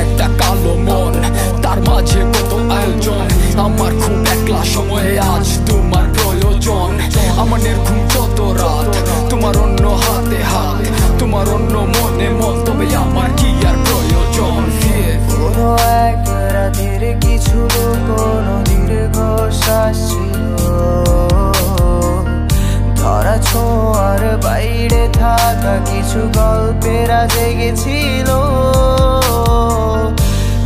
একটা কালো মন, তার মাঝে কত আয়োজন। আমার খুব একলা সময়ে আজ তোমার প্রয়োজন। আমার নির্ঘুম যত রাত, তোমার অন্য হাতে হাত, তোমার অন্য মনে মন, তবে আমার কি আর প্রয়োজন? কোনো এক রাতের কিছু কোনো দীর্ঘ শ্বাস ছিল, ধরা ছোঁয়ার বাইরে থাকা কিছু গল্পেরা জেগেছিল।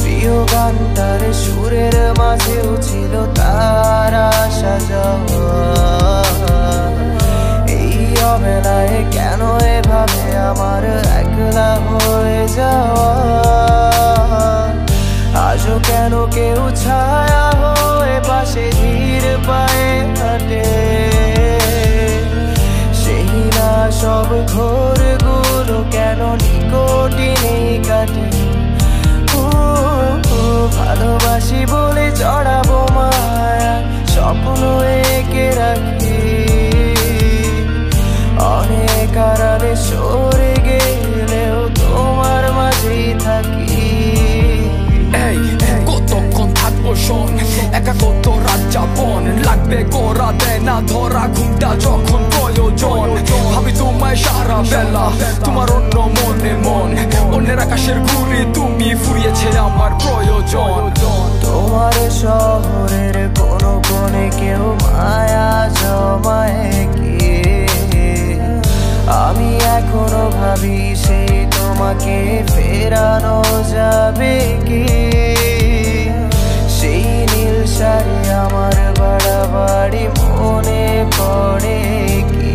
প্রিয় গানটার সুরের মাঝেও ছিল তার আসা যাওয়া। এই অবেলায় কেন এভাবে আমার একলা হয়ে যাওয়া? আজও কেন কেউ ছায়া হয়ে পাশে ধীর পায়ে হাঁটে? সেই না সব ঘোরগুলো কেন নিকটে নেই কাটে? ভালোবাসি বলে চড়াবো মায়া, স্বপ্ন এঁকে রাখি অনেক আড়ালে সরে গেলেও তোমার মাঝেই থাকি। কতক্ষণ থাকবো শোন, একা কত রাত যাপন, লাগবে গোড়া দেয় না ধরা ঘুমটা যখন প্রয়োজন। ভাবি তোমায় সারা বেলা, তোমার অন্য মনে মন, অন্যের আকাশের ঘুরে তুমি ফুরিয়েছে আমার প্রয়োজন। তোমার শহরের কোনো কোণে কেউ মায়া জমায় কি? আমি এখনো ভাবি সেই তোমাকে ফেরানো যাবে কি? সেই নীল শাড়ি আমার বাড়াবাড়ি মনে পড়ে কি?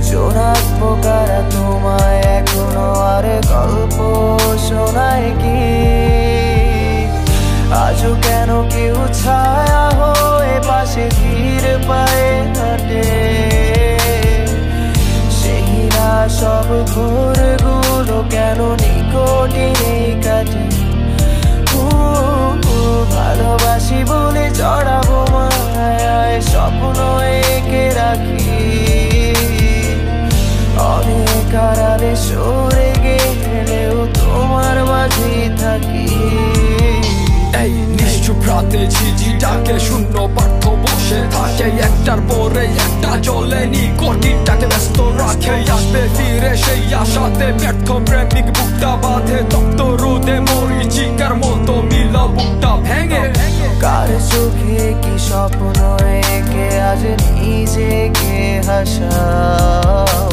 জোনাক পোকারা তোমায় এখনো আর গল্প শোনায় কি? আজও কেন কেউ ছায়া হয়ে পাশে ধীর পায়ে হাঁটে? সেই না সব ঘোরগুলো কেন নিকটে নেই কাটে? ভালোবাসি বলে চড়াবো মায়ায়, স্বপ্ন এঁকে রাখি অনেক আড়ালে সরে গেলেও তোমার মাঝেই থাকি। এই নিশ্চুপ রাতে ঝিঝিটাকে শূন্য পার্থ বসে থাকে, একটার পরে একটা চলে নিকটিটাকে ব্যস্ত রাখে। আসবে ফিরে সেই আশাতে ব্যর্থ প্রেমিক বুকটা বাঁধে, তপ্ত রোদে মরিচিকার মতো মিল বুকটা ভেঙে। কার চোখে কি স্বপ্ন এঁকে আজ নিজেকে হাসাও?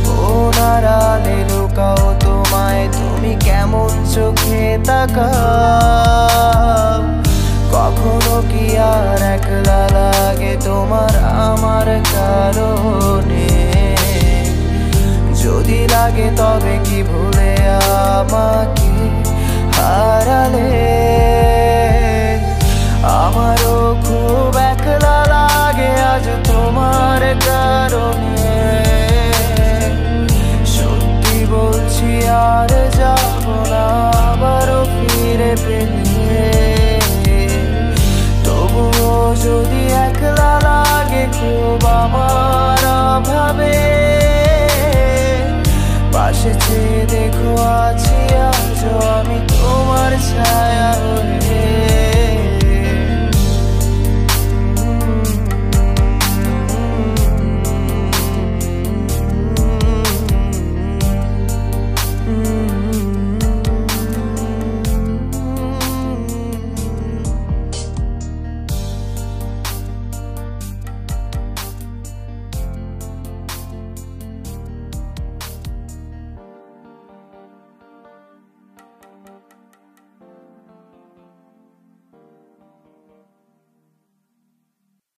কোন আড়ালে লুকাও তোমায়, তুমি কেমন চোখে তাকাও? কখনো কি আর একলা লাগে তোমার আমার কারণে? যদি লাগে তবে কি ভুলে আমাকে হারালে? আমারও খুব একলা লাগে আজ তোমার কারণে। সত্যি বলছি আর যাব না আবারও ফিরে পেলে। তবুও যদি একলা লাগে খুব আমার অভাবে, পাশে চেয়ে দেখো আছি আজও আমি তোমার ছায়া হয়ে।